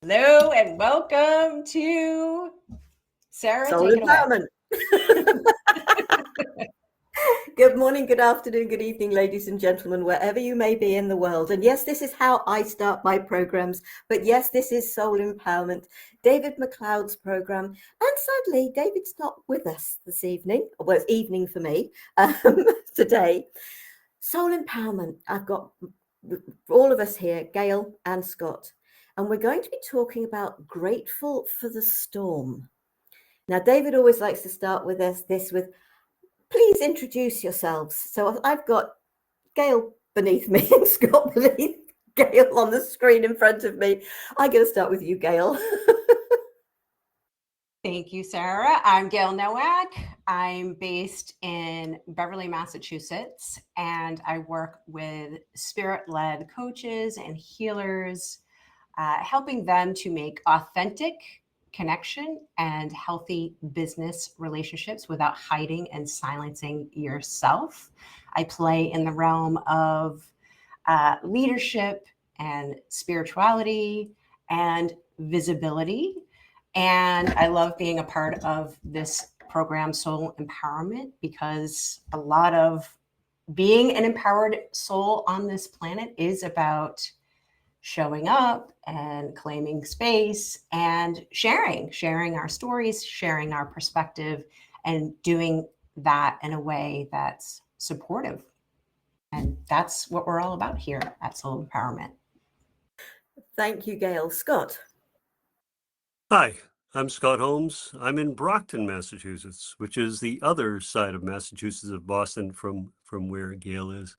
Hello and welcome to Sarah. Soul Take it away. empowerment. Good morning, good afternoon, good evening, ladies and gentlemen, wherever you may be in the world. And yes, this is how I start my programs. But yes, this is Soul Empowerment, David McLeod's program. And sadly, David's not with us this evening. Well, it's evening for me today. Soul Empowerment. I've got all of us here, Gail and Scott. And we're going to be talking about grateful for the storm. Now, David always likes to start with this with, please introduce yourselves. So I've got Gail beneath me and Scott beneath Gail on the screen in front of me. I'm going to start with you, Gail. Thank you, Sarah. I'm Gail Nowak. I'm based in Beverly, Massachusetts, and I work with spirit-led coaches and healers, helping them to make authentic connection and healthy business relationships without hiding and silencing yourself. I play in the realm of leadership and spirituality and visibility. And I love being a part of this program, Soul Empowerment, because a lot of being an empowered soul on this planet is about showing up and claiming space and sharing our stories, sharing our perspective, and doing that in a way that's supportive. And that's what we're all about here at Soul Empowerment. Thank you, Gail. Scott. Hi, I'm Scott Holmes. I'm in Brockton, Massachusetts, which is the other side of Massachusetts of Boston from where Gail is.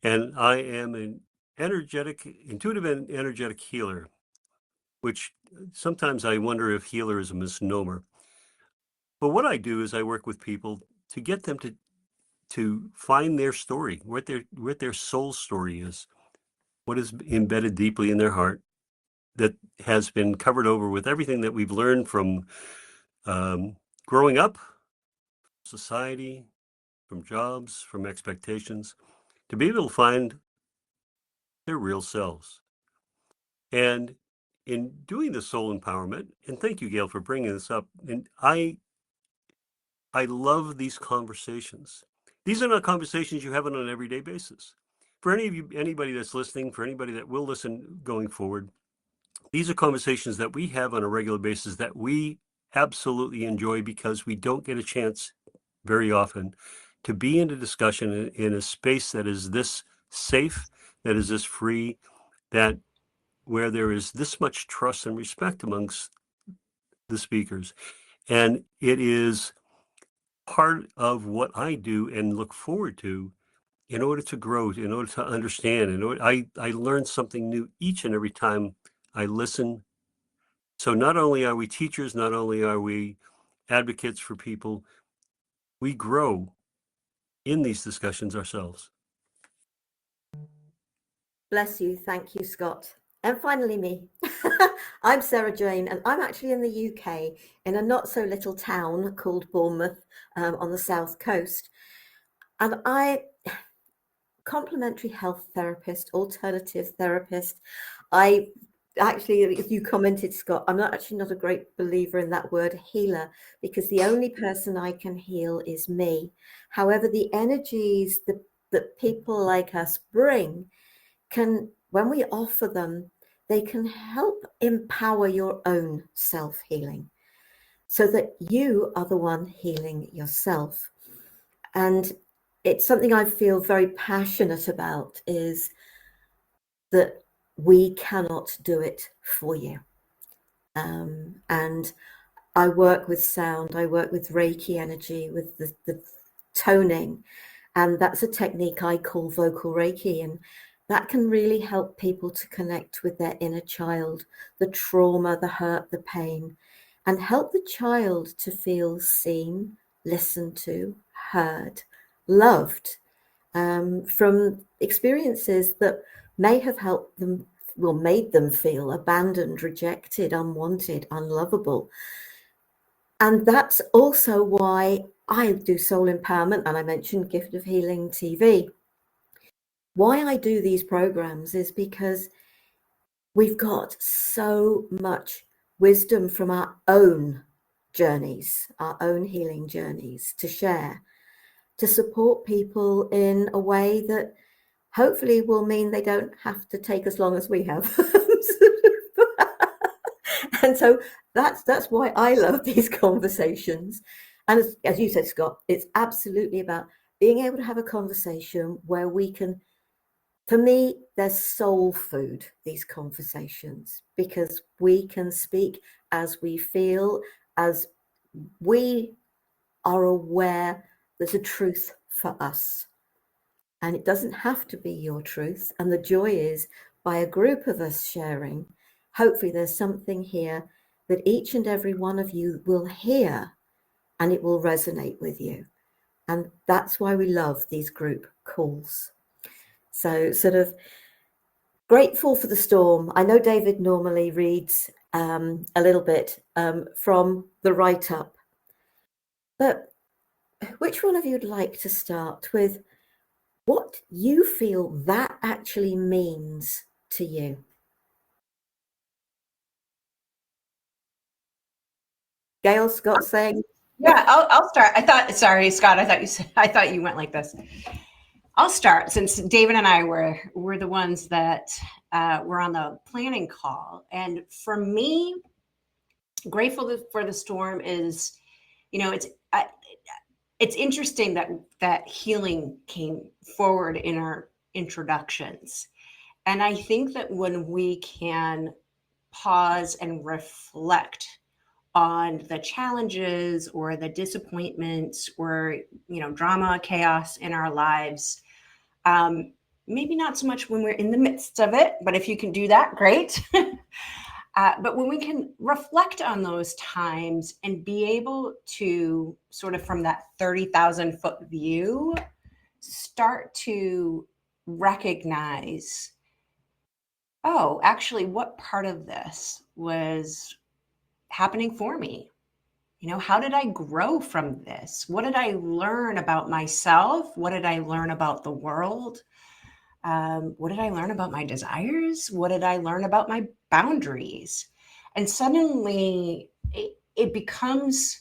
And I am an intuitive and energetic healer, which sometimes I wonder if healer is a misnomer. But what I do is I work with people to get them to find their story, what their soul story is, what is embedded deeply in their heart that has been covered over with everything that we've learned from growing up, society, from jobs, from expectations, to be able to find their real selves. And in doing the soul empowerment, and thank you, Gail, for bringing this up, and I love these conversations. These are not conversations you have on an everyday basis. For anybody that's listening, for anybody that will listen going forward, these are conversations that we have on a regular basis that we absolutely enjoy because we don't get a chance very often to be in a discussion in a space that is this safe, that is this free, that where there is this much trust and respect amongst the speakers. And it is part of what I do and look forward to in order to grow, in order to understand. I learn something new each and every time I listen. So not only are we teachers, not only are we advocates for people, we grow in these discussions ourselves. Bless you. Thank you, Scott. And finally, me. I'm Sarah Jane, and I'm actually in the UK in a not so little town called Bournemouth on the south coast. And complementary health therapist, alternative therapist. I actually, if you commented, Scott, I'm not a great believer in that word healer, because the only person I can heal is me. However, the energies that people like us bring can, when we offer them, they can help empower your own self-healing so that you are the one healing yourself. And it's something I feel very passionate about, is that we cannot do it for you. And I work with sound, I work with Reiki energy, with the toning, and that's a technique I call vocal Reiki, and that can really help people to connect with their inner child, the trauma, the hurt, the pain, and help the child to feel seen, listened to, heard, loved, from experiences that may have helped them, made them feel abandoned, rejected, unwanted, unlovable. And that's also why I do soul empowerment, and I mentioned Gift of Healing TV. Why I do these programs is because we've got so much wisdom from our own journeys, our own healing journeys to share, to support people in a way that hopefully will mean they don't have to take as long as we have. And so that's why I love these conversations. And as you said, Scott, it's absolutely about being able to have a conversation where we can, for me, there's soul food, these conversations, because we can speak as we feel, as we are aware there's a truth for us. And it doesn't have to be your truth. And the joy is by a group of us sharing, hopefully there's something here that each and every one of you will hear and it will resonate with you. And that's why we love these group calls. So sort of grateful for the storm. I know David normally reads a little bit from the write-up, but which one of you would like to start with what you feel that actually means to you? Gail, Scott saying, Yeah, I'll start. Sorry, Scott, I thought you went like this. I'll start since David and I were the ones that were on the planning call. And for me, grateful for the storm is, it's interesting that healing came forward in our introductions. And I think that when we can pause and reflect on the challenges or the disappointments or drama, chaos in our lives, maybe not so much when we're in the midst of it, but if you can do that, great. But when we can reflect on those times and be able to sort of from that 30,000 foot view, start to recognize, oh, actually, what part of this was happening for me? How did I grow from this? What did I learn about myself? What did I learn about the world? What did I learn about my desires? What did I learn about my boundaries? And suddenly it becomes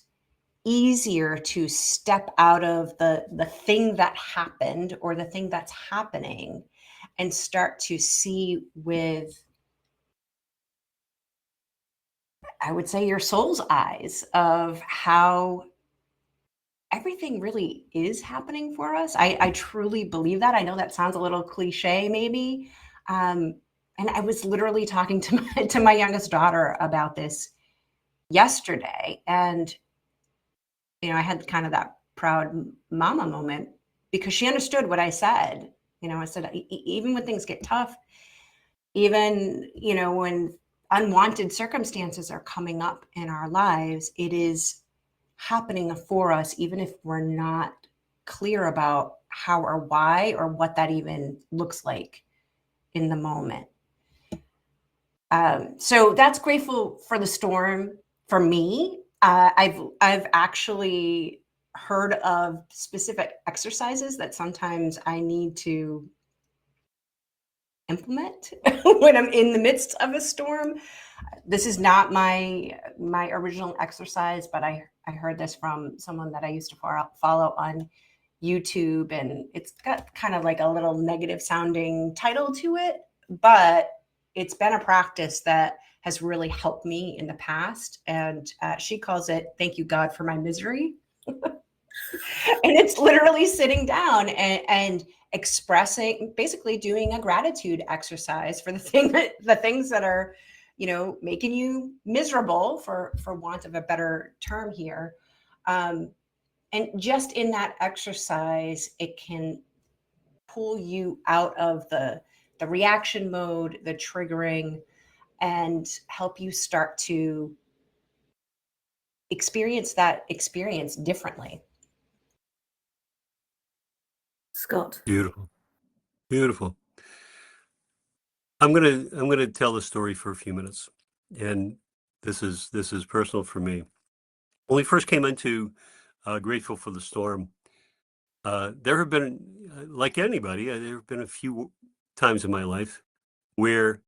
easier to step out of the thing that happened or the thing that's happening and start to see with, I would say, your soul's eyes of how everything really is happening for us. I truly believe that. I know that sounds a little cliche, maybe. And I was literally talking to my youngest daughter about this yesterday. And, I had kind of that proud mama moment because she understood what I said. I said, even when things get tough, even, when unwanted circumstances are coming up in our lives, it is happening for us, even if we're not clear about how or why or what that even looks like in the moment. So that's grateful for the storm for me. I've actually heard of specific exercises that sometimes I need to implement when I'm in the midst of a storm. This is not my original exercise, but I heard this from someone that I used to follow on YouTube, and it's got kind of like a little negative sounding title to it, but it's been a practice that has really helped me in the past. And she calls it "Thank you, God, for my misery." And it's literally sitting down and expressing, basically doing a gratitude exercise for the things that are, making you miserable, for want of a better term here. And just in that exercise, it can pull you out of the reaction mode, the triggering, and help you start to experience that experience differently. Scott. Beautiful. Beautiful. I'm gonna tell the story for a few minutes, and this is personal for me. When we first came into Grateful for the Storm, there have been, like anybody, there have been a few times in my life where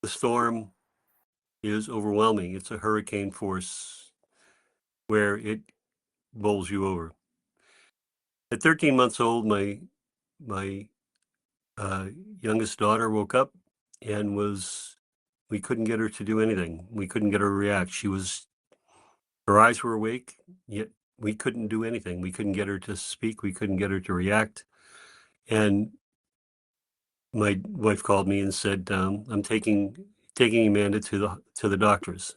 The storm is overwhelming. It's a hurricane force where it bowls you over. At 13 months old, my youngest daughter woke up and we couldn't get her to do anything. We couldn't get her to react. Her eyes were awake, yet we couldn't do anything. We couldn't get her to speak. We couldn't get her to react. And my wife called me and said, I'm taking Amanda to the doctors.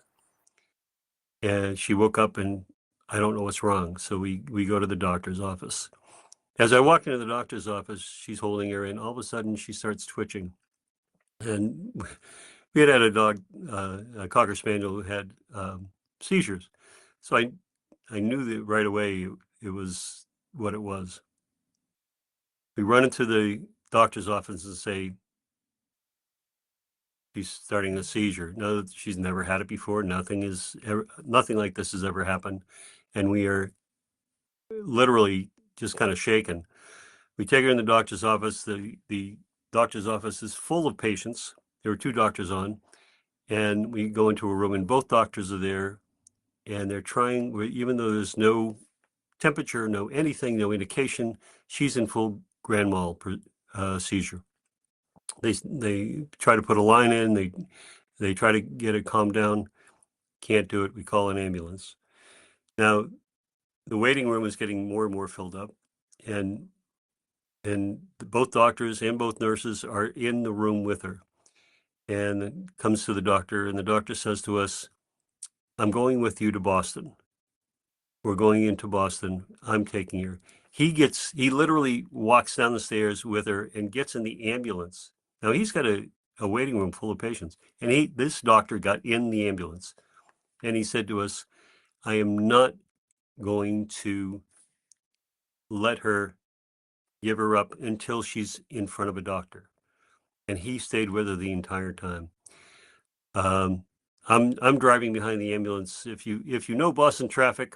And she woke up and I don't know what's wrong. So we go to the doctor's office. As I walk into the doctor's office, she's holding her, and all of a sudden she starts twitching. And we had a dog, a Cocker Spaniel, who had seizures. So I knew that right away it was what it was. We run into the doctor's office and say, she's starting a seizure. No, she's never had it before. Nothing like this has ever happened. And we are literally just kind of shaken. We take her in the doctor's office. The doctor's office is full of patients. There were 2 doctors on, and we go into a room and both doctors are there, and they're trying, even though there's no temperature, no anything, no indication, she's in full grand mal seizure. They try to put a line in, they try to get it calmed down, can't do it. We call an ambulance. Now, the waiting room is getting more and more filled up, and both doctors and both nurses are in the room with her. And it comes to the doctor, and the doctor says to us, I'm going with you to Boston. We're going into Boston. I'm taking her. He literally walks down the stairs with her and gets in the ambulance. Now he's got a waiting room full of patients, and this doctor got in the ambulance, and he said to us, I am not going to let her give her up until she's in front of a doctor. And he stayed with her the entire time. I'm driving behind the ambulance. If you know Boston traffic,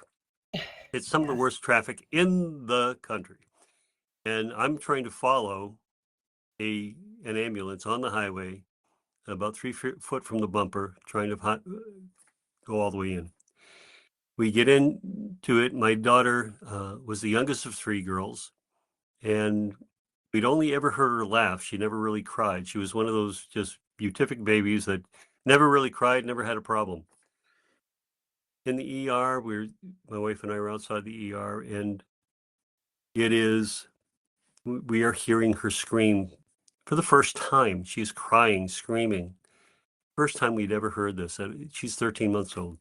it's some of the worst traffic in the country. And I'm trying to follow an ambulance on the highway about 3 foot from the bumper, trying to go all the way in. We get into it. My daughter was the youngest of 3 girls, and we'd only ever heard her laugh. She never really cried. She was one of those just beatific babies that never really cried, never had a problem. In the ER, my wife and I were outside the ER, and we are hearing her scream for the first time. She's crying, screaming. First time we'd ever heard this. She's 13 months old.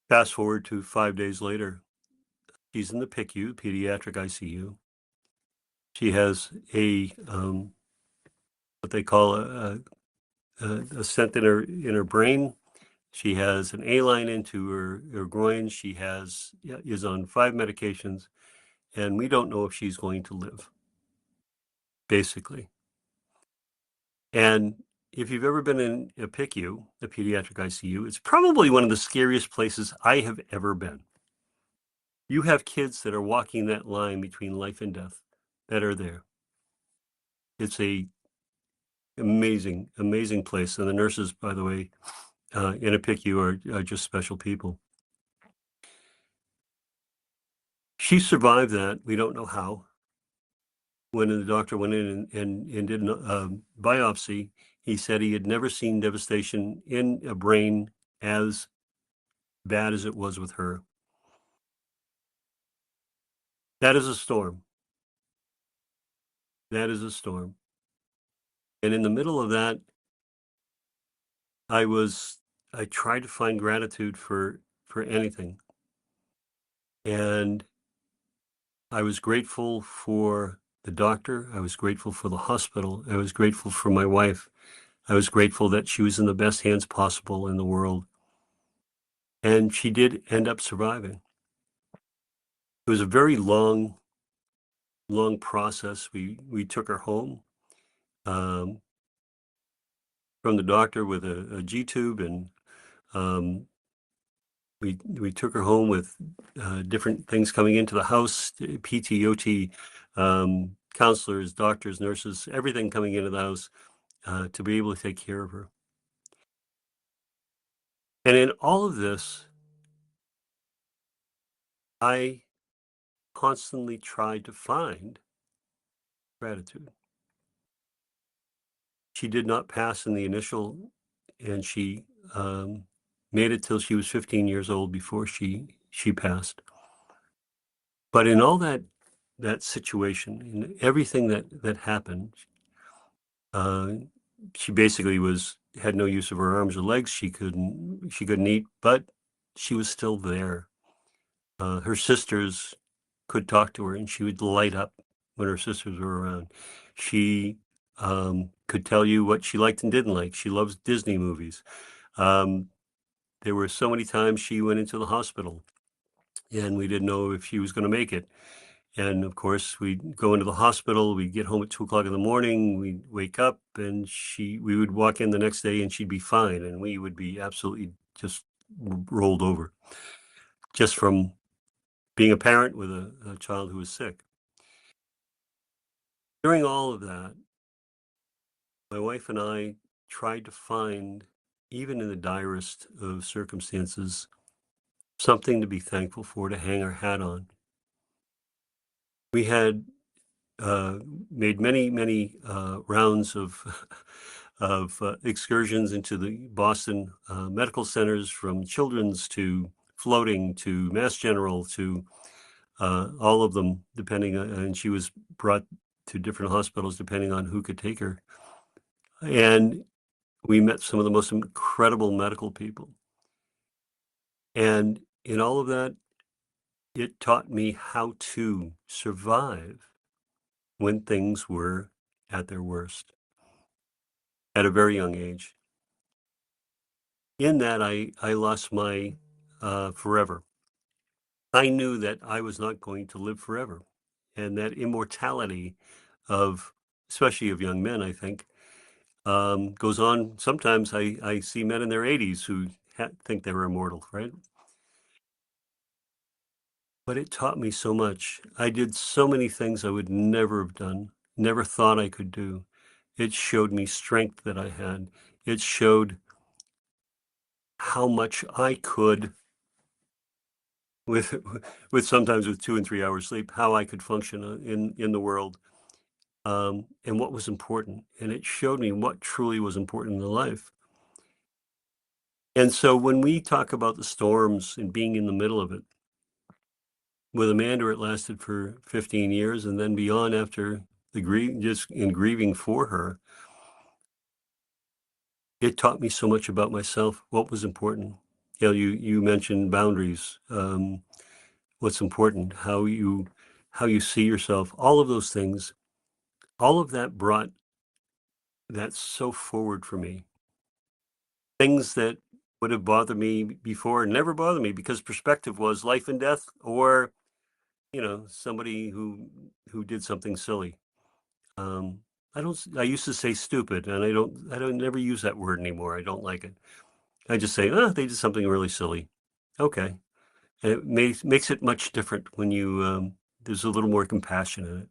Fast forward to 5 days later. She's in the PICU, pediatric ICU. She has what they call a stent in her brain. She has an A line into her groin. She is on 5 medications, and we don't know if she's going to live, basically. And if you've ever been in a PICU, a pediatric ICU, it's probably one of the scariest places I have ever been. You have kids that are walking that line between life and death that are there. It's a amazing, amazing place. And the nurses, by the way, in a PICU are just special people. She survived that. We don't know how. When the doctor went in and did a biopsy, he said he had never seen devastation in a brain as bad as it was with her. That is a storm. That is a storm. And in the middle of that, I tried to find gratitude for anything. And I was grateful for the doctor. I was grateful for the hospital. I was grateful for my wife. I was grateful that she was in the best hands possible in the world. And she did end up surviving. It was a very long process. We took her home from the doctor with a G tube, and we took her home with different things coming into the house, PTOT, counselors, doctors, nurses, everything coming into the house to be able to take care of her. And in all of this, I constantly tried to find gratitude. She did not pass in the initial, and she made it till she was 15 years old before she passed. But in all that situation, in everything that happened, she basically had no use of her arms or legs. She couldn't eat, but she was still there. Her sisters could talk to her, and she would light up when her sisters were around. She could tell you what she liked and didn't like. She loves Disney movies. There were so many times she went into the hospital, and we didn't know if she was going to make it. And of course, we'd go into the hospital, we'd get home at 2 o'clock in the morning, we'd wake up, and we would walk in the next day and she'd be fine. And we would be absolutely just rolled over just from being a parent with a child who was sick. During all of that, my wife and I tried to find, even in the direst of circumstances, something to be thankful for, to hang our hat on. We had made many rounds of excursions into the Boston medical centers, from children's to floating to Mass General to all of them, depending on, and she was brought to different hospitals depending on who could take her. And we met some of the most incredible medical people. And in all of that, it taught me how to survive when things were at their worst at a very young age. In that, I lost my forever. I knew that I was not going to live forever. And that immortality of, especially of young men, I think, goes on. Sometimes I see men in their 80s who think they were immortal, right? But it taught me so much. I did so many things I would never have done, never thought I could do. It showed me strength that I had. It showed how much I could, with sometimes with 2 and 3 hours sleep, how I could function in the world, and what was important. And it showed me what truly was important in the life. And so when we talk about the storms and being in the middle of it, with Amanda, it lasted for 15 years, and then beyond, after just in grieving for her, it taught me so much about myself, what was important. You mentioned boundaries, what's important, how you see yourself, all of those things, all of that brought that so forward for me. Things that would have bothered me before never bothered me, because perspective was life and death, or somebody who did something silly. I used to say stupid, and I don't never use that word anymore. I don't like it. I just say, they did something really silly. Okay. And it makes it much different when there's a little more compassion in it.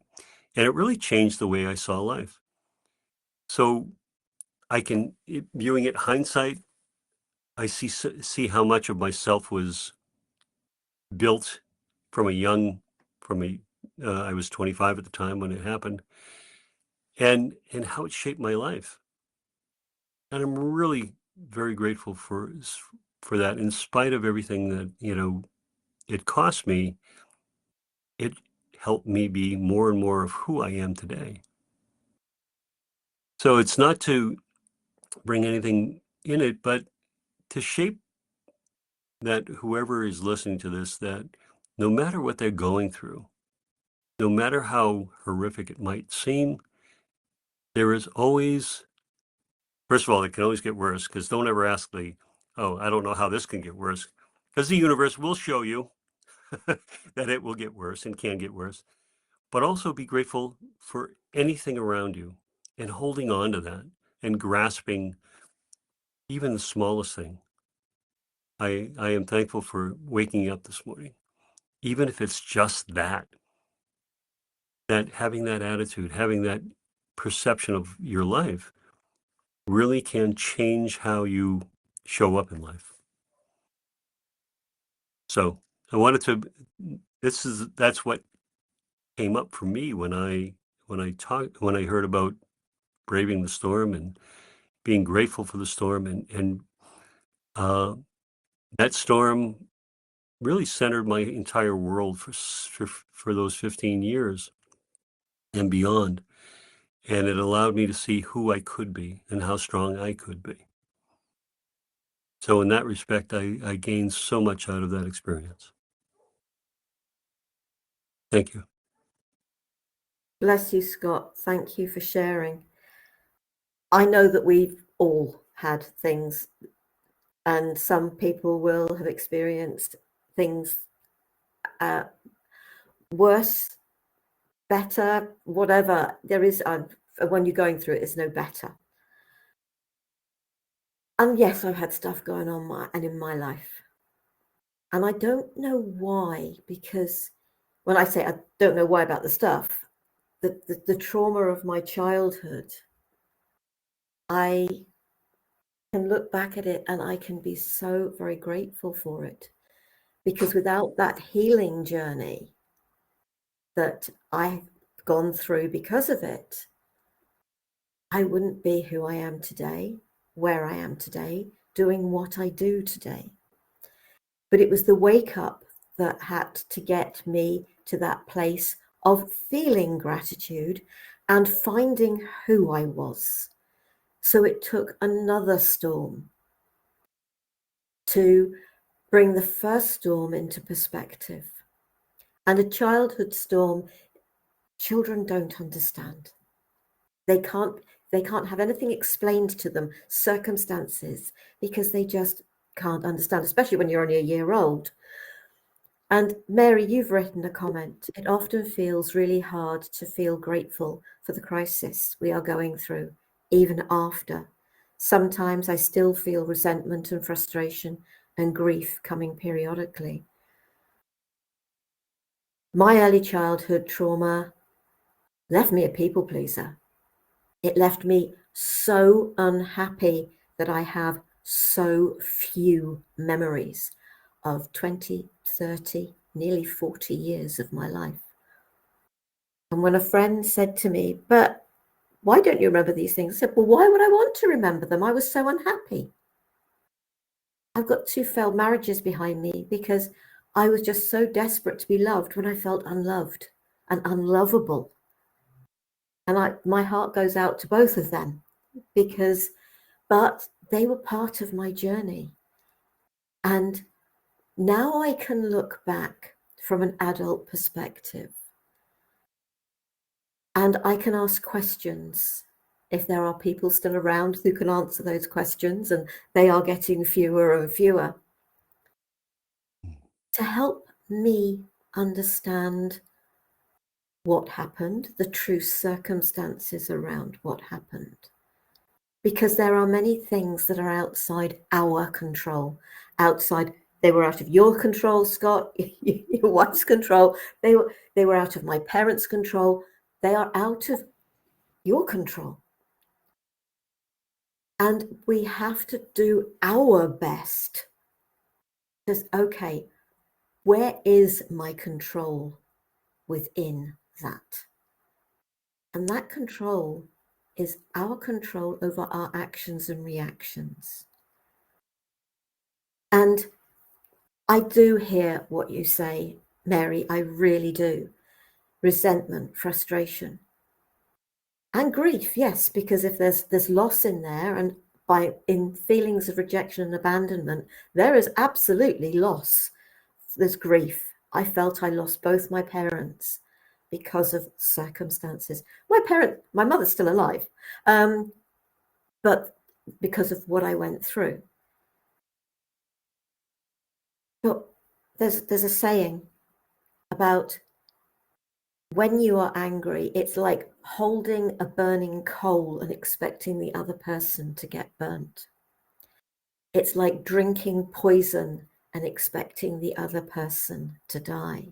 And it really changed the way I saw life. So viewing it hindsight, I see how much of myself was built I was 25 at the time when it happened, and how it shaped my life. And I'm really very grateful for that. In spite of everything that it cost me, it helped me be more and more of who I am today. So it's not to bring anything in it, but to shape that whoever is listening to this, that no matter what they're going through, no matter how horrific it might seem, there is always, first of all, it can always get worse, because don't ever ask me, oh, I don't know how this can get worse, because the universe will show you that it will get worse and can get worse. But also be grateful for anything around you, and holding on to that and grasping even the smallest thing. I am thankful for waking up this morning, even if it's just that that having that attitude, having that perception of your life really can change how you show up in life. So I wanted to, that's what came up for me when I heard about braving the storm and being grateful for the storm, and that storm really centered my entire world for those 15 years and beyond. And it allowed me to see who I could be and how strong I could be. So in that respect, I gained so much out of that experience. Thank you. Bless you, Scott. Thank you for sharing. I know that we've all had things, and some people will have experienced things worse, better, whatever. There is, when you're going through it, it's no better. And yes, I've had stuff going on in my life. And I don't know why, because when I say I don't know why about the stuff, the trauma of my childhood, I can look back at it and I can be so very grateful for it. Because without that healing journey that I've gone through because of it, I wouldn't be who I am today, where I am today, doing what I do today. But it was the wake up that had to get me to that place of feeling gratitude and finding who I was. So it took another storm to bring the first storm into perspective. And a childhood storm, children don't understand. They can't have anything explained to them, circumstances, because they just can't understand, especially when you're only a year old. And Mary, you've written a comment. It often feels really hard to feel grateful for the crisis we are going through, even after. Sometimes I still feel resentment and frustration and grief coming periodically. My early childhood trauma left me a people pleaser. It left me so unhappy that I have so few memories of 20, 30, nearly 40 years of my life. And when a friend said to me, "But why don't you remember these things?" I said, "Well, why would I want to remember them? I was so unhappy." I've got 2 failed marriages behind me because I was just so desperate to be loved when I felt unloved and unlovable. And my heart goes out to both of them but they were part of my journey. And now I can look back from an adult perspective and I can ask questions. If there are people still around who can answer those questions, and they are getting fewer and fewer, to help me understand what happened, the true circumstances around what happened. Because there are many things that are outside our control, they were out of your control, Scott, your wife's control. They were out of my parents' control. They are out of your control. And we have to do our best. Just, okay, where is my control within that? And that control is our control over our actions and reactions. And I do hear what you say, Mary, I really do. Resentment, frustration, and grief, yes, because if there's loss in there, and in feelings of rejection and abandonment, there is absolutely loss. There's grief. I felt I lost both my parents because of circumstances. My mother's still alive, but because of what I went through. But there's a saying about when you are angry, it's like holding a burning coal and expecting the other person to get burnt. It's like drinking poison and expecting the other person to die.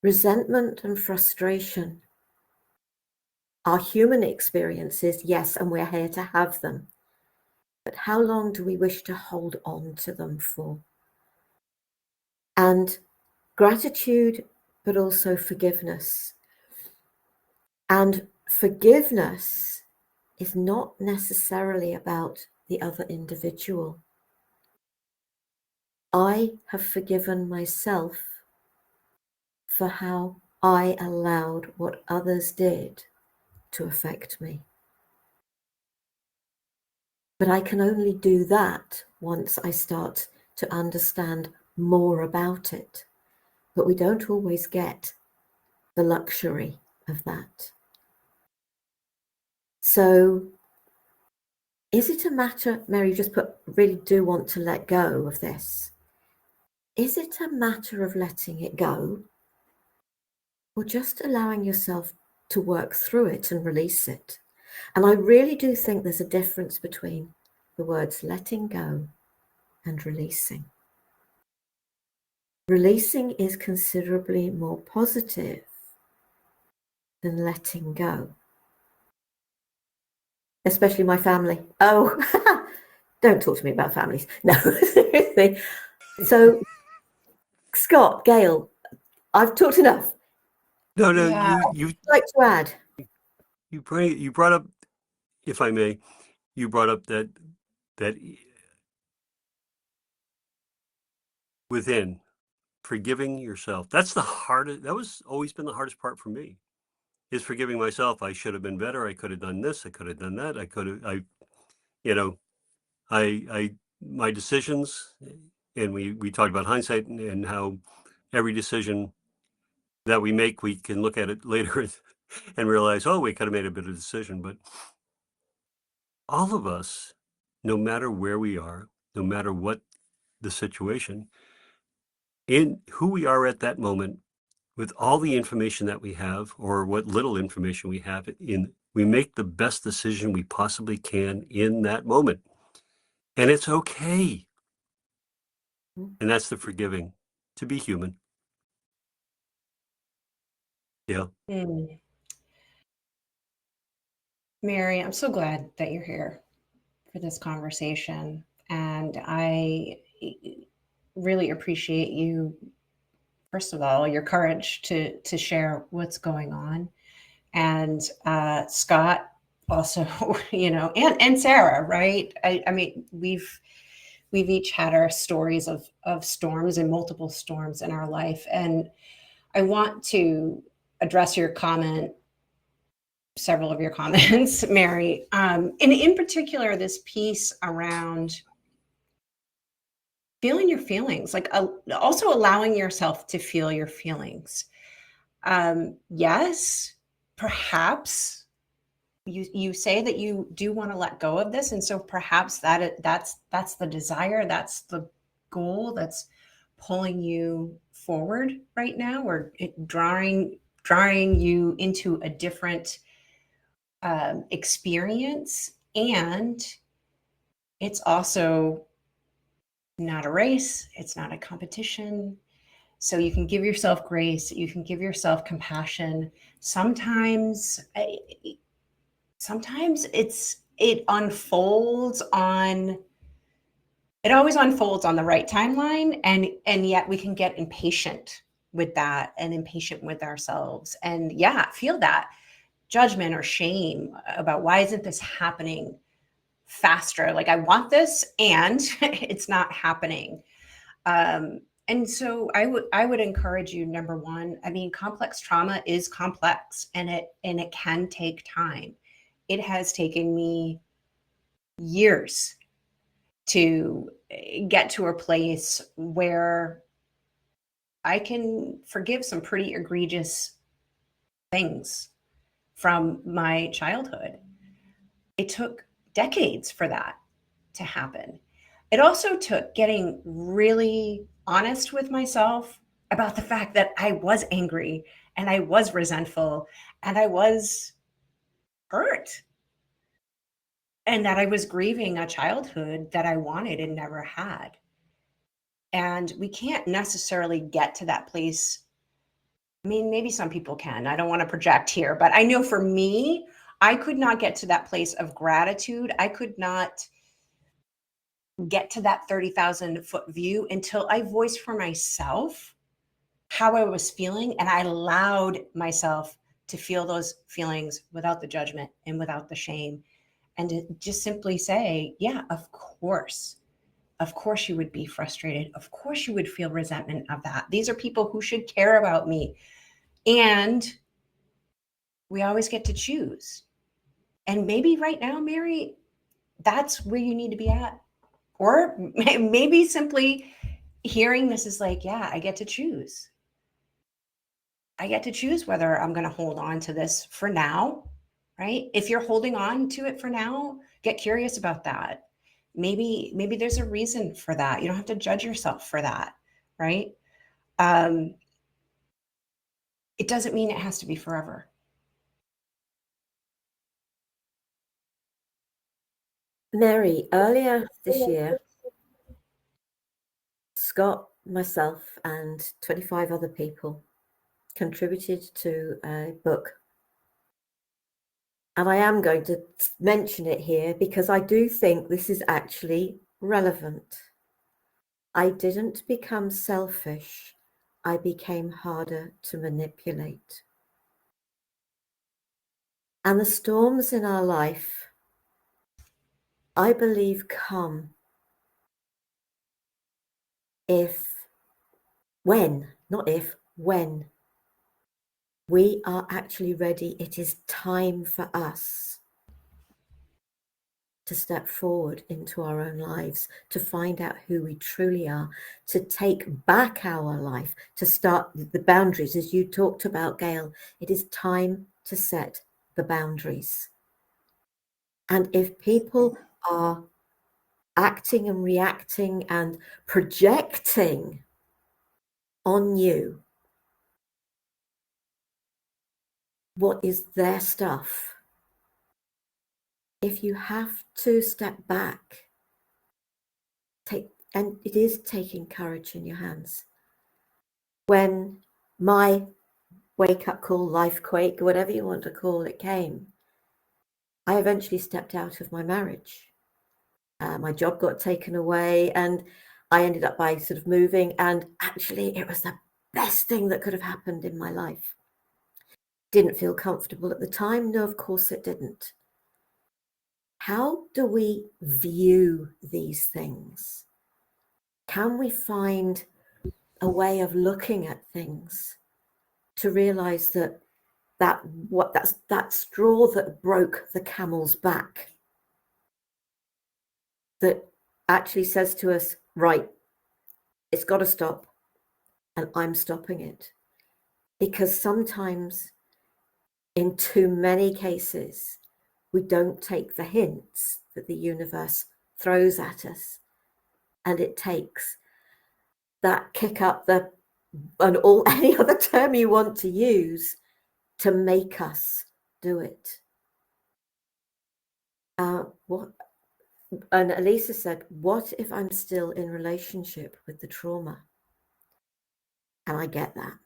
Resentment and frustration are human experiences, yes, and we're here to have them. But how long do we wish to hold on to them for? And gratitude, but also forgiveness. And forgiveness is not necessarily about the other individual. I have forgiven myself for how I allowed what others did to affect me. But I can only do that once I start to understand more about it. But we don't always get the luxury of that. So is it a matter, Mary just put, really do want to let go of this? Is it a matter of letting it go, or just allowing yourself to work through it and release it? And I really do think there's a difference between the words letting go and releasing. Releasing is considerably more positive than letting go. Especially my family. Oh, don't talk to me about families. No, seriously. So, Scott, Gail, I've talked enough. No, Yeah. I'd like to add. you brought up, if I may, you brought up that within forgiving yourself. That's the hardest. That was always been the hardest part for me, is forgiving myself. I should have been better. I could have done this. I could have done that. You know, my decisions, and we talked about hindsight and how every decision that we make, we can look at it later and realize, oh, we could have made a better decision. But all of us, no matter where we are, no matter what the situation, in who we are at that moment, with all the information that we have, or what little information we have, we make the best decision we possibly can in that moment. And it's okay. And that's the forgiving, to be human. Yeah. Mm. Mary, I'm so glad that you're here for this conversation. And I really appreciate you, first of all, your courage to share what's going on. And Scott also, and Sarah, right? I mean, we've each had our stories of storms and multiple storms in our life. And I want to address your comment, several of your comments, Mary, and in particular, this piece around feeling your feelings, like also allowing yourself to feel your feelings. Yes, perhaps you say that you do want to let go of this, and so perhaps that's the desire, that's the goal that's pulling you forward right now, or drawing you into a different experience. And it's also not a race, it's not a competition. So you can give yourself grace, you can give yourself compassion. Sometimes it always unfolds on the right timeline, and yet we can get impatient with that and impatient with ourselves, and feel that judgment or shame about, why isn't this happening faster? Like, I want this and it's not happening. And so I would encourage you, number one, I mean, complex trauma is complex, and it can take time. It has taken me years to get to a place where I can forgive some pretty egregious things from my childhood. It took decades for that to happen. It also took getting really honest with myself about the fact that I was angry and I was resentful and I was hurt, and that I was grieving a childhood that I wanted and never had. And we can't necessarily get to that place I mean, maybe some people can. I don't want to project here, but I know for me, I could not get to that place of gratitude. I could not get to that 30,000-foot view until I voiced for myself how I was feeling. And I allowed myself to feel those feelings without the judgment and without the shame. And to just simply say, yeah, of course. Of course you would be frustrated. Of course you would feel resentment of that. These are people who should care about me. And we always get to choose. And maybe right now, Mary, that's where you need to be at. Or maybe simply hearing this is like, yeah, I get to choose. I get to choose whether I'm going to hold on to this for now, right? If you're holding on to it for now, get curious about that. Maybe there's a reason for that. You don't have to judge yourself for that, right? It doesn't mean it has to be forever. Mary, earlier this year, Scott, myself, and 25 other people contributed to a book. And I am going to mention it here because I do think this is actually relevant. I didn't become selfish. I became harder to manipulate. And the storms in our life, I believe, come when we are actually ready. It is time for us to step forward into our own lives, to find out who we truly are, to take back our life, to start the boundaries, as you talked about, Gail. It is time to set the boundaries. And if people are acting and reacting and projecting on you what is their stuff, if you have to step back, and it is taking courage in your hands. When my wake-up call, life quake, whatever you want to call it, came, I eventually stepped out of my marriage. My job got taken away, and I ended up by sort of moving, and actually it was the best thing that could have happened in my life. Didn't feel comfortable at the time. No, of course it didn't. How do we view these things? Can we find a way of looking at things to realize that that straw that broke the camel's back, that actually says to us, right, it's got to stop, and I'm stopping it? Because sometimes, in too many cases, we don't take the hints that the universe throws at us, and it takes that kick up the and all any other term you want to use to make us do it. What? And Elisa said, what if I'm still in relationship with the trauma? And I get that.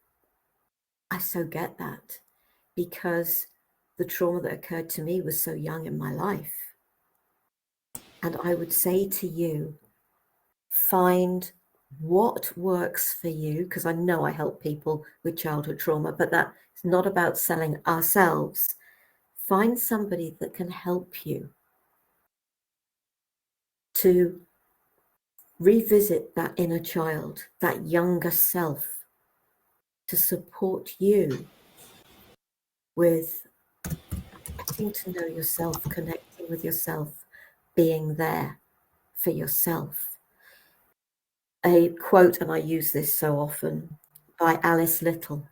I so get that, because the trauma that occurred to me was so young in my life. And I would say to you, find what works for you, because I know I help people with childhood trauma, but that's not about selling ourselves. Find somebody that can help you to revisit that inner child, that younger self, to support you with getting to know yourself, connecting with yourself, being there for yourself. A quote, and I use this so often, by Alice Little.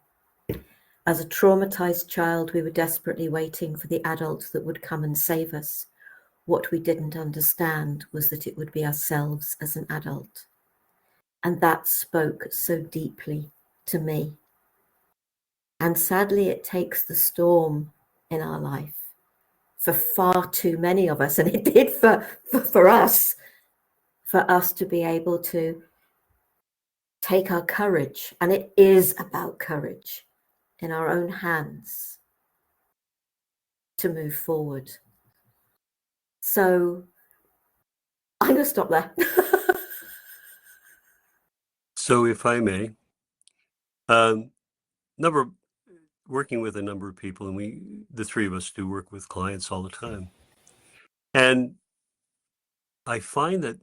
As a traumatized child, we were desperately waiting for the adult that would come and save us. What we didn't understand was that it would be ourselves as an adult. And that spoke so deeply to me. And sadly, it takes the storm in our life for far too many of us, and it did for us to be able to take our courage. And it is about courage. in our own hands to move forward. So I'm going to stop there. So if I may, working with a number of people, and the three of us do work with clients all the time. And I find that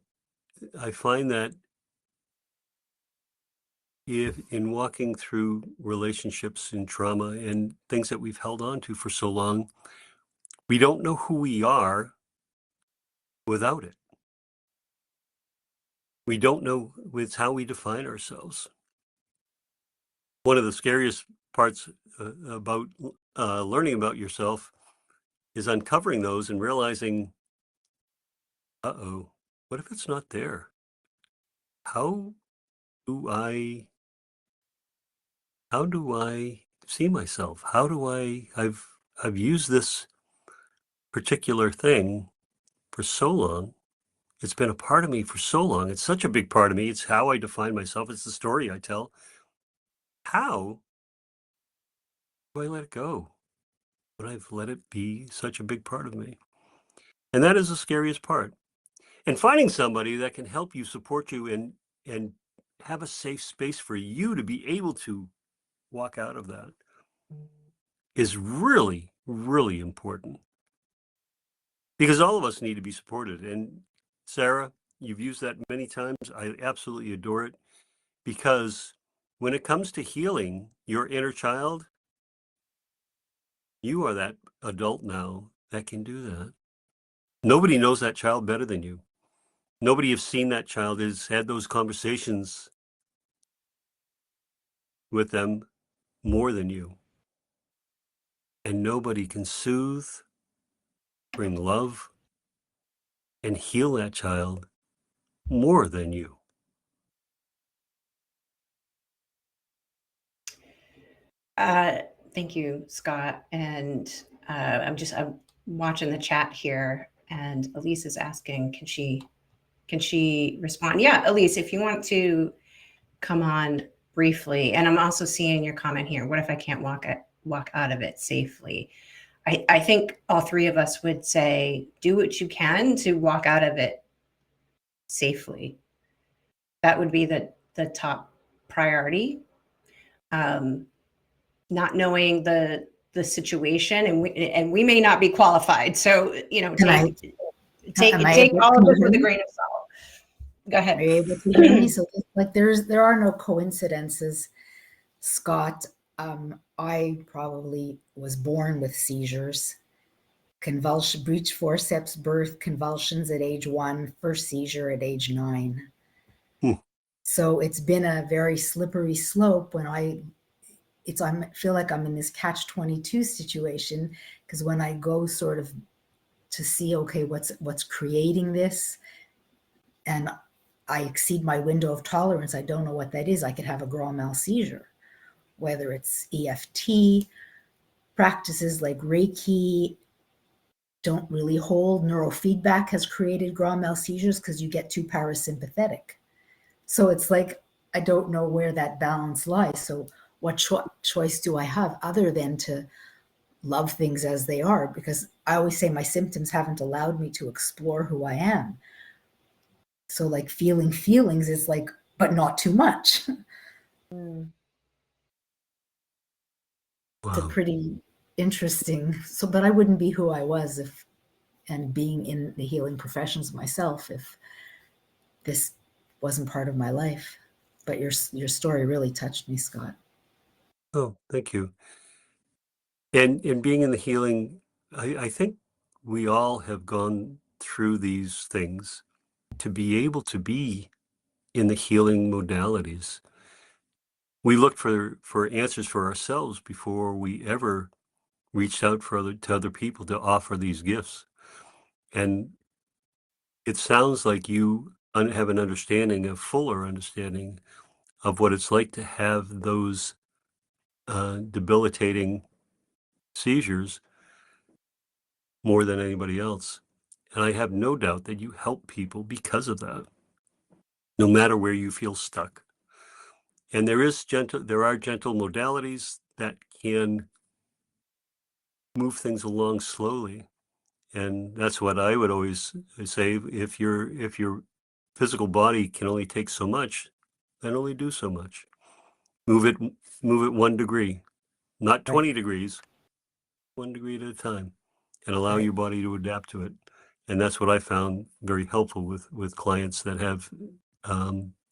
if in walking through relationships and trauma and things that we've held on to for so long, we don't know who we are without it. We don't know it's how we define ourselves. One of the scariest parts about learning about yourself is uncovering those and realizing, what if it's not there? How do I see myself? I've used this particular thing for so long. It's been a part of me for so long. It's such a big part of me. It's how I define myself. It's the story I tell. How do I let it go when I've let it be such a big part of me? And that is the scariest part. And finding somebody that can help you, support you, and have a safe space for you to be able to walk out of that is really, really important. Because all of us need to be supported. And Sarah, you've used that many times. I absolutely adore it, because when it comes to healing your inner child, you are that adult now that can do that. Nobody knows that child better than you. Nobody has seen that child, has had those conversations with them more than you. And nobody can soothe, bring love, and heal that child more than you. Thank you, Scott. And I'm watching the chat here, and Elise is asking, can she respond? Yeah, Elise, if you want to come on briefly. And I'm also seeing your comment here. What if I can't walk out of it safely? I think all three of us would say, do what you can to walk out of it safely. That would be the top priority. Not knowing the situation, and we may not be qualified. So, take all of this with a grain of salt. Go ahead. Are you able to hear me? So there are no coincidences, Scott. I probably was born with seizures, breech forceps birth, convulsions at age 1, first seizure at age 9. So it's been a very slippery slope when I feel like I'm in this catch-22 situation, because when I go sort of to see, okay, what's creating this, and I exceed my window of tolerance, I don't know what that is. I could have a grand mal seizure, whether it's EFT, practices like Reiki don't really hold. Neurofeedback has created grand mal seizures because you get too parasympathetic. So it's like, I don't know where that balance lies. So what choice do I have other than to love things as they are? Because I always say my symptoms haven't allowed me to explore who I am. So like feeling feelings is like, but not too much. Mm. Wow. It's a pretty interesting. So, but I wouldn't be who I was and being in the healing professions myself if this wasn't part of my life. But your story really touched me, Scott. Oh, thank you. And being in the healing, I think we all have gone through these things to be able to be in the healing modalities. We looked for answers for ourselves before we ever reached out to other people to offer these gifts. And it sounds like you have an understanding, a fuller understanding of what it's like to have those debilitating seizures more than anybody else. And I have no doubt that you help people because of that, no matter where you feel stuck. And there are gentle modalities that can move things along slowly. And that's what I would always say. If your physical body can only take so much, then only do so much. Move it 1 degree, not 20 degrees, 1 degree at a time, and allow your body to adapt to it. And that's what I found very helpful with clients that have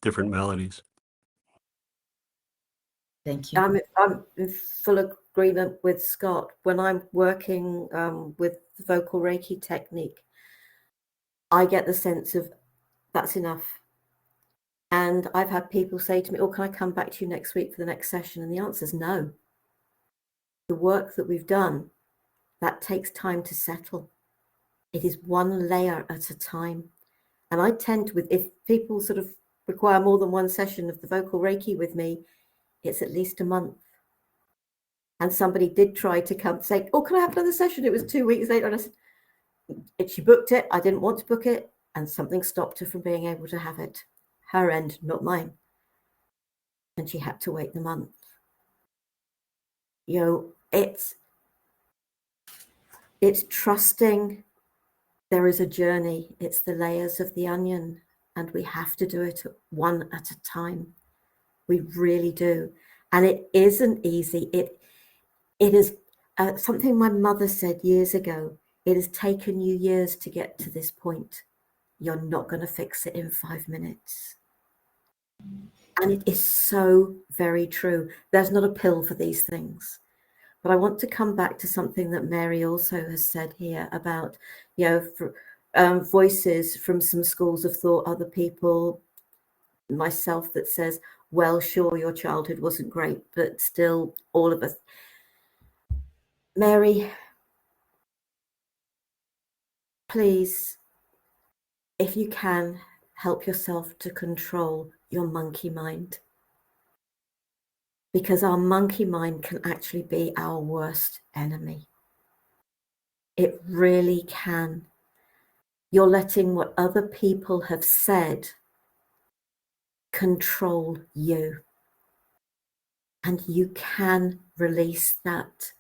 different maladies. Thank you. I'm in full agreement with Scott. When I'm working with the vocal Reiki technique, I get the sense of that's enough. And I've had people say to me, "Oh, can I come back to you next week for the next session?" And the answer is no. The work that we've done, that takes time to settle. It is one layer at a time. And I tend to, if people sort of require more than one session of the vocal Reiki with me, it's at least a month. And somebody did try to come say, "Oh, can I have another session?" It was 2 weeks later. And I said, she booked it. I didn't want to book it. And something stopped her from being able to have it. Her end, not mine. And she had to wait the month. You know, it's trusting there is a journey. It's the layers of the onion. And we have to do it one at a time. We really do. And it isn't easy. It is something my mother said years ago. It has taken you years to get to this point. You're not going to fix it in 5 minutes. And it is so very true. There's not a pill for these things. But I want to come back to something that Mary also has said here about, you know, voices from some schools of thought, other people, myself, that says, well, sure, your childhood wasn't great, but still all of us. Mary, please, if you can, help yourself to control your monkey mind. Because our monkey mind can actually be our worst enemy. It really can. You're letting what other people have said control you. And you can release that.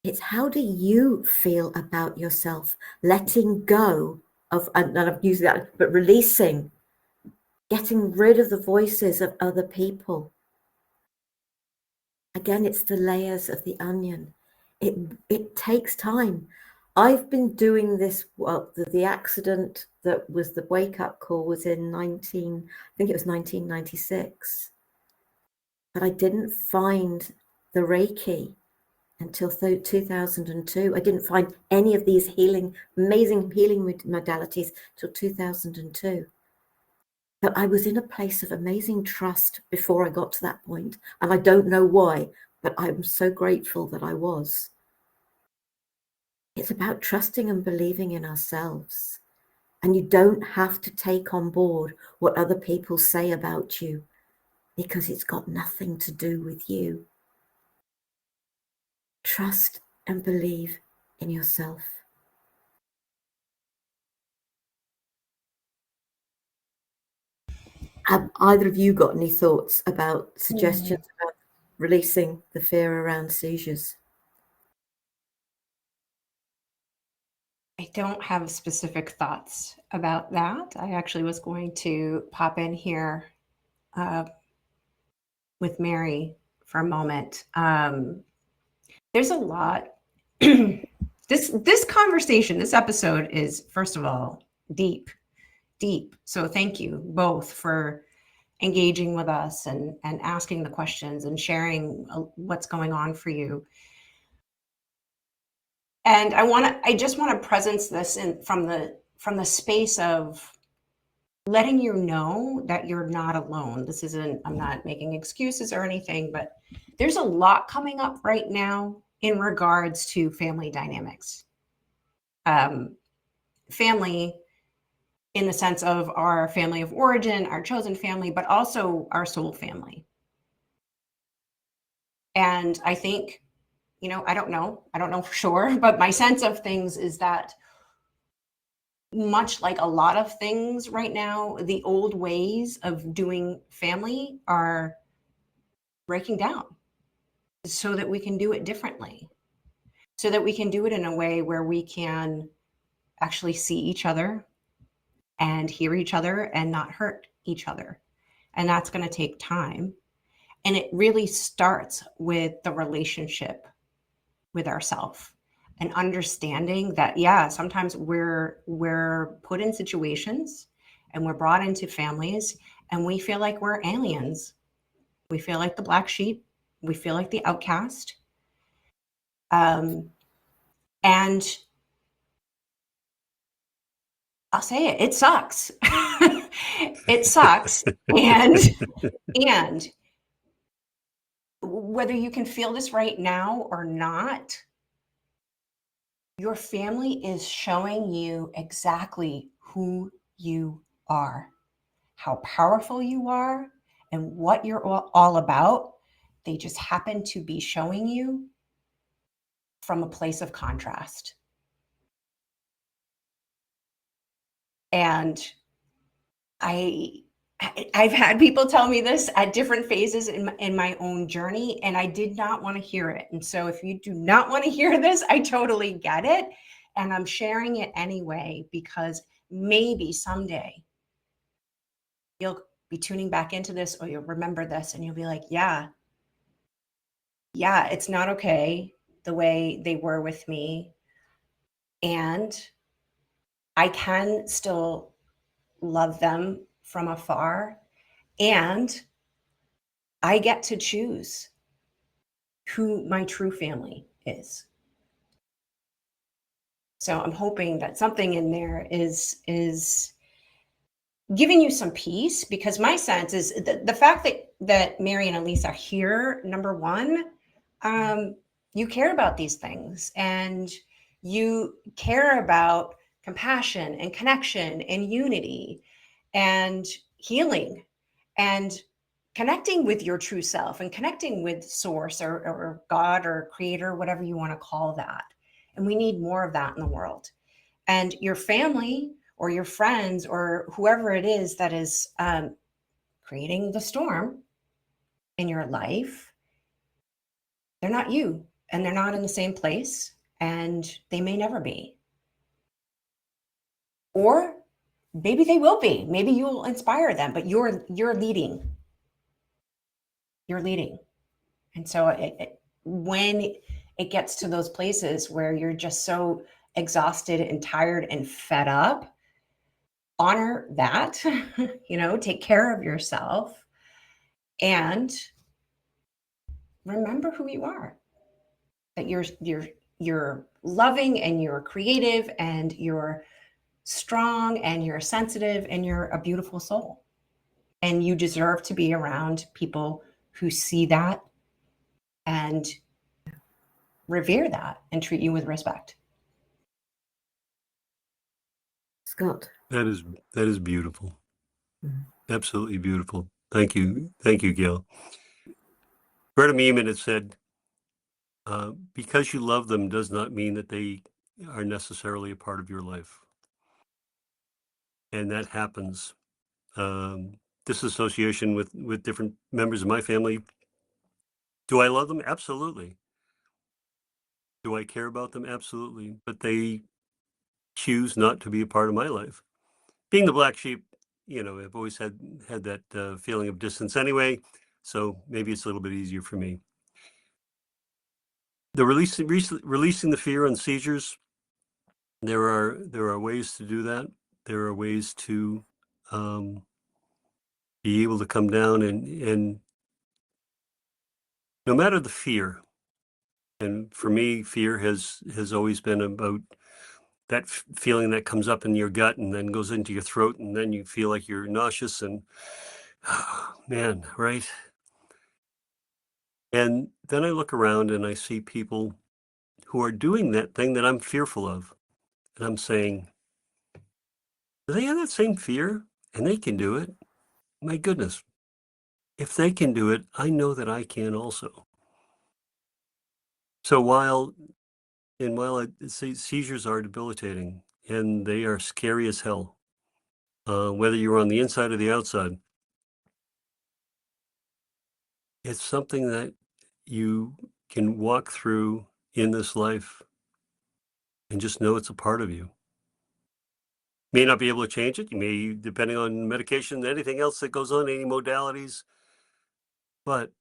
It's how do you feel about yourself? Letting go of, and I've used that, but releasing, getting rid of the voices of other people. Again, it's the layers of the onion. It takes time. I've been doing this, well, the accident that was the wake-up call was in I think it was 1996. But I didn't find the Reiki until 2002. I didn't find any of these amazing healing modalities till 2002. But I was in a place of amazing trust before I got to that point. And I don't know why, but I'm so grateful that I was. It's about trusting and believing in ourselves. And you don't have to take on board what other people say about you, because it's got nothing to do with you. Trust and believe in yourself. Have either of you got any thoughts about suggestions about releasing the fear around seizures? I don't have specific thoughts about that. I actually was going to pop in here with Mary for a moment. There's a lot. This conversation, this episode is, first of all, deep. So thank you both for engaging with us and asking the questions and sharing what's going on for you. And I just want to presence this from the space of letting you know that you're not alone. This isn't, I'm not making excuses or anything, but there's a lot coming up right now in regards to family dynamics. Family in the sense of our family of origin, our chosen family, but also our soul family. And I think, I don't know for sure, but my sense of things is that much like a lot of things right now, the old ways of doing family are breaking down. so that we can do it differently, so that we can do it in a way where we can actually see each other and hear each other and not hurt each other. And that's going to take time. And it really starts with the relationship with ourselves and understanding that, yeah, sometimes we're put in situations and we're brought into families and we feel like we're aliens. We feel like the black sheep. We feel like the outcast. And I'll say it, it sucks. It sucks. And whether you can feel this right now or not, your family is showing you exactly who you are, how powerful you are, and what you're all about. They just happen to be showing you from a place of contrast. And I've had people tell me this at different phases in my own journey, and I did not want to hear it. And so if you do not want to hear this, I totally get it. And I'm sharing it anyway, because maybe someday you'll be tuning back into this, or you'll remember this and you'll be like, yeah, it's not okay the way they were with me. And I can still love them from afar. And I get to choose who my true family is. So I'm hoping that something in there is giving you some peace, because my sense is the fact that Mary and Elise are here, number one, you care about these things and you care about compassion and connection and unity and healing and connecting with your true self and connecting with source or God or creator, whatever you want to call that. And we need more of that in the world. And your family or your friends or whoever it is that is creating the storm in your life, they're not you, and they're not in the same place, and they may never be. Or maybe they will be. Maybe you'll inspire them, but you're leading. You're leading. And so when it gets to those places where you're just so exhausted and tired and fed up, honor that, take care of yourself and remember who you are, that you're loving and you're creative and you're strong and you're sensitive and you're a beautiful soul. And you deserve to be around people who see that and revere that and treat you with respect. Scott. That is beautiful. Absolutely beautiful. Thank you, Gail. Greta Meeman had said, because you love them does not mean that they are necessarily a part of your life. And that happens. Disassociation with different members of my family. Do I love them? Absolutely. Do I care about them? Absolutely. But they choose not to be a part of my life. Being the black sheep, I've always had that feeling of distance anyway. So maybe it's a little bit easier for me. The releasing the fear on seizures. There are ways to do that. There are ways to be able to come down and no matter the fear. And for me, fear has always been about that feeling that comes up in your gut and then goes into your throat, and then you feel like you're nauseous and, oh, man, right? And then I look around and I see people who are doing that thing that I'm fearful of. And I'm saying, do they have that same fear? And they can do it. My goodness. If they can do it, I know that I can also. So while seizures are debilitating and they are scary as hell, whether you're on the inside or the outside, it's something that you can walk through in this life and just know it's a part of you. May not be able to change it. You may, depending on medication, anything else that goes on, any modalities. But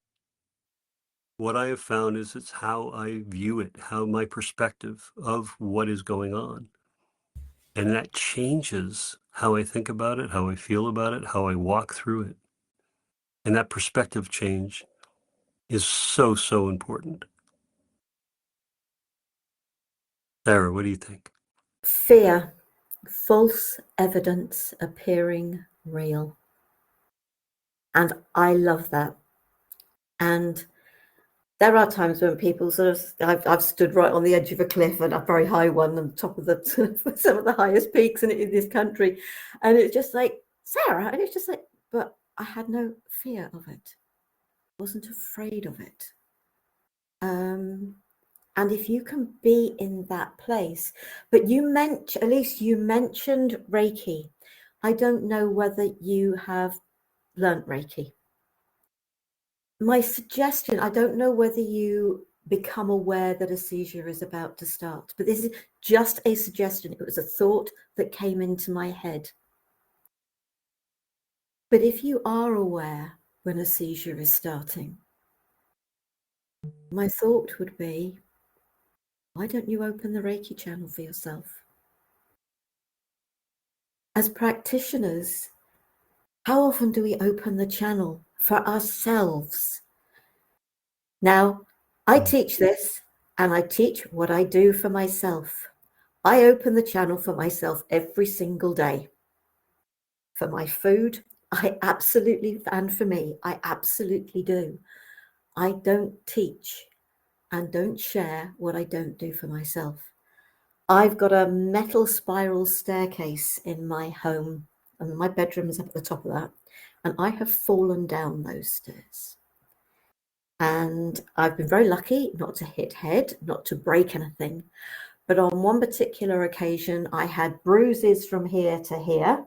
what I have found is it's how I view it, how my perspective of what is going on. And that changes how I think about it, how I feel about it, how I walk through it. And that perspective change is so, so important. Sarah, what do you think? Fear, false evidence appearing real. And I love that. And there are times when people sort of, I've stood right on the edge of a cliff, and a very high one, on top of some of the highest peaks in this country. And it's just like, Sarah, and it's just like, but I had no fear of it. I wasn't afraid of it. And if you can be in that place, but at least you mentioned Reiki. I don't know whether you have learnt Reiki. My suggestion, I don't know whether you become aware that a seizure is about to start, but this is just a suggestion. It was a thought that came into my head. But if you are aware when a seizure is starting, my thought would be, why don't you open the Reiki channel for yourself? As practitioners, how often do we open the channel for ourselves? Now, I teach this, and I teach what I do for myself. I open the channel for myself every single day. For my food, and for me, I absolutely do. I don't teach and don't share what I don't do for myself. I've got a metal spiral staircase in my home, and my bedroom is up at the top of that, and I have fallen down those stairs. And I've been very lucky not to hit head, not to break anything. But on one particular occasion, I had bruises from here to here,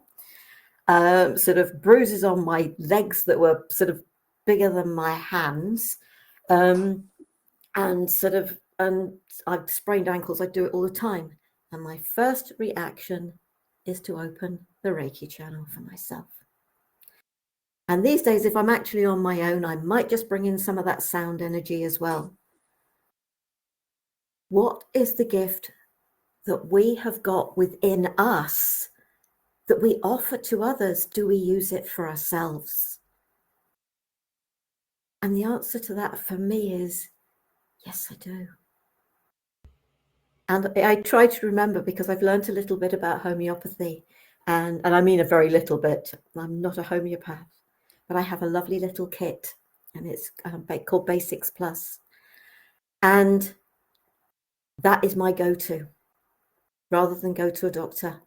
sort of bruises on my legs that were sort of bigger than my hands, and I've sprained ankles. I do it all the time. And my first reaction is to open the Reiki channel for myself. And these days, if I'm actually on my own, I might just bring in some of that sound energy as well. What is the gift that we have got within us that we offer to others? Do we use it for ourselves? And the answer to that for me is, yes, I do. And I try to remember, because I've learned a little bit about homeopathy, and I mean a very little bit. I'm not a homeopath, but I have a lovely little kit, and it's called Basics Plus. And that is my go-to, rather than go to a doctor.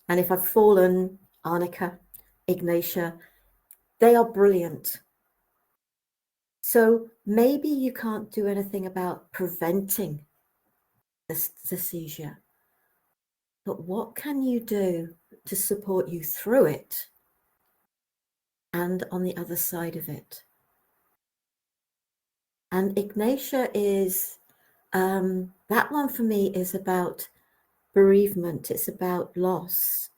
And if I've fallen, Arnica, Ignatia, they are brilliant. So maybe you can't do anything about preventing the seizure, but what can you do to support you through it and on the other side of it? And Ignatia is, that one for me is about bereavement. It's about loss.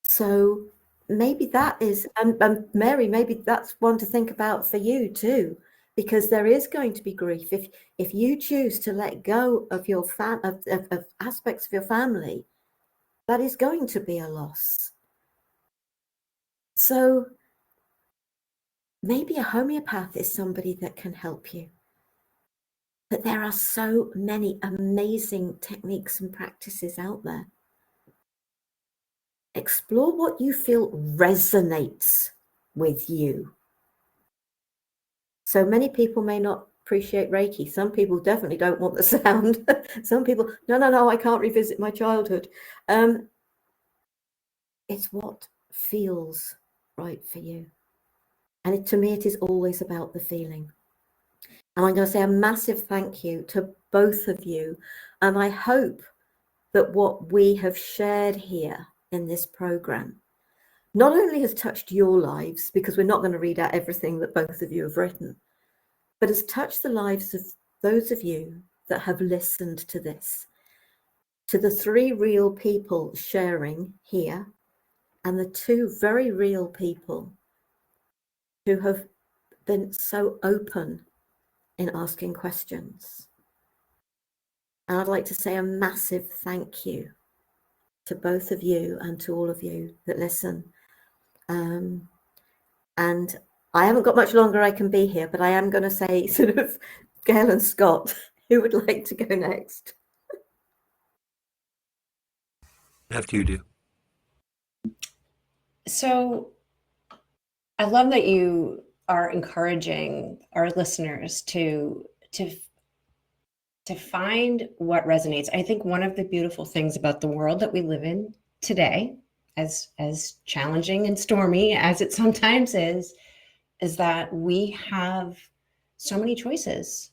So maybe that is, and Mary, maybe that's one to think about for you too, because there is going to be grief. If you choose to let go of your of aspects of your family, that is going to be a loss. So maybe a homeopath is somebody that can help you. But there are so many amazing techniques and practices out there. Explore what you feel resonates with you. So many people may not appreciate Reiki. Some people definitely don't want the sound. Some people, no, I can't revisit my childhood. It's what feels right for you. And to me, it is always about the feeling. And I'm going to say a massive thank you to both of you. And I hope that what we have shared here in this program not only has touched your lives, because we're not going to read out everything that both of you have written, but has touched the lives of those of you that have listened to this, to the 3 real people sharing here, and the 2 very real people who have been so open in asking questions. And I'd like to say a massive thank you to both of you and to all of you that listen. And I haven't got much longer I can be here, but I am going to say sort of Gail and Scott, who would like to go next? After you do. So I love that you are encouraging our listeners to find what resonates. I think one of the beautiful things about the world that we live in today, as challenging and stormy as it sometimes is that we have so many choices.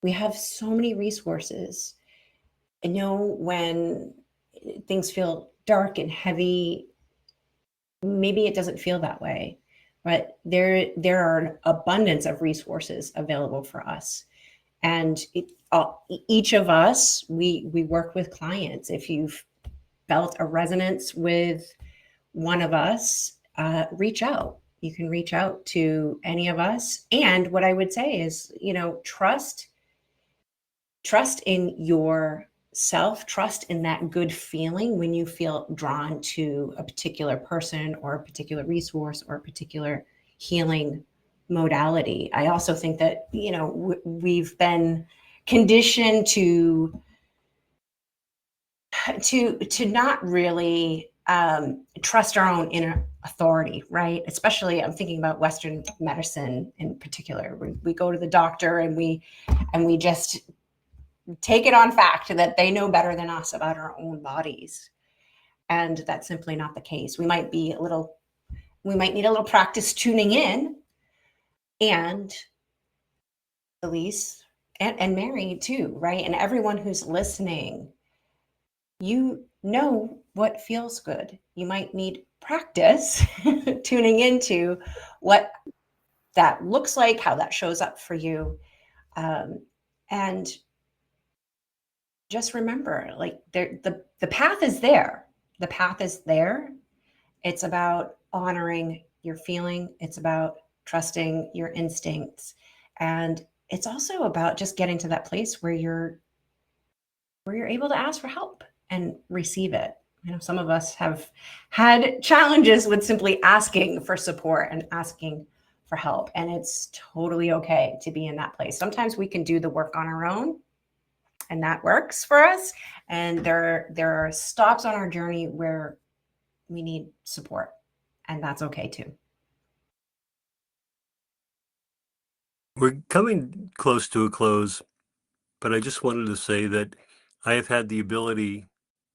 We have so many resources. I know when things feel dark and heavy, maybe it doesn't feel that way, but there are an abundance of resources available for us. And each of us, we work with clients. If you've felt a resonance with one of us, reach out. You can reach out to any of us. And what I would say is, trust in yourself, trust in that good feeling when you feel drawn to a particular person or a particular resource or a particular healing modality. I also think that, we've been conditioned to not really trust our own inner authority, right? Especially, I'm thinking about Western medicine in particular. We go to the doctor and we just take it on fact that they know better than us about our own bodies, and that's simply not the case. We might need a little practice tuning in, and Elise and Mary too, right? And everyone who's listening, you know what feels good. You might need practice tuning into what that looks like, how that shows up for you. And just remember, like, the path is there. The path is there. It's about honoring your feeling. It's about trusting your instincts. And it's also about just getting to that place where you're able to ask for help and receive it. Some of us have had challenges with simply asking for support and asking for help, and it's totally okay to be in that place. Sometimes we can do the work on our own, and that works for us. And there are stops on our journey where we need support, and that's okay too. We're coming close to a close, but I just wanted to say that I have had the ability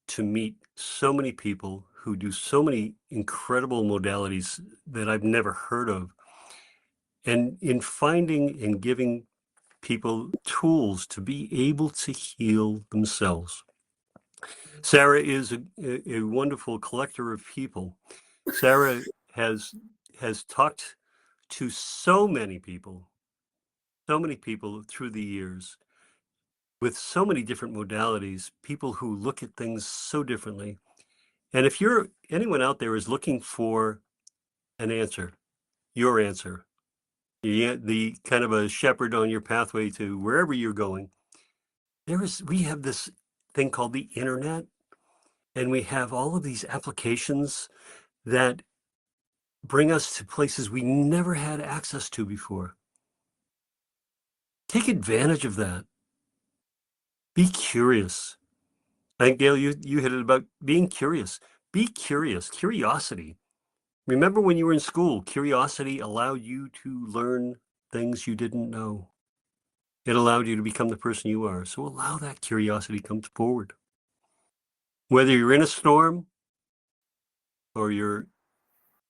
to meet so many people who do so many incredible modalities that I've never heard of. And in finding and giving people tools to be able to heal themselves. Sarah is a wonderful collector of people. Sarah has talked to so many people through the years with so many different modalities, people who look at things so differently. And if anyone out there is looking for an answer, your answer, the kind of a shepherd on your pathway to wherever you're going, we have this thing called the internet, and we have all of these applications that bring us to places we never had access to before. Take advantage of that. Be curious. I think, Gail, you hit it about being curious. Be curious. Curiosity. Remember when you were in school, curiosity allowed you to learn things you didn't know. It allowed you to become the person you are. So allow that curiosity to come forward. Whether you're in a storm or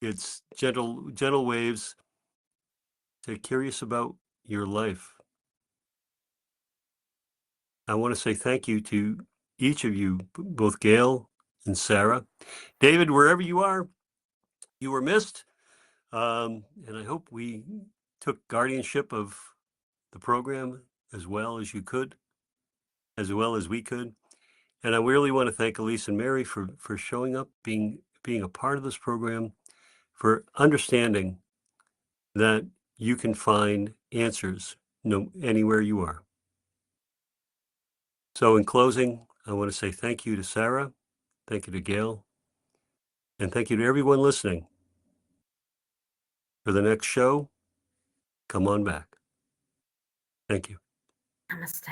it's gentle waves, stay curious about your life. I want to say thank you to each of you, both Gail and Sarah. David, wherever you are, you were missed. And I hope we took guardianship of the program as well as you could, as well as we could. And I really want to thank Elise and Mary for showing up, being a part of this program, for understanding that you can find answers anywhere you are. So in closing, I want to say thank you to Sarah, thank you to Gail, and thank you to everyone listening. For the next show, come on back. Thank you. Namaste.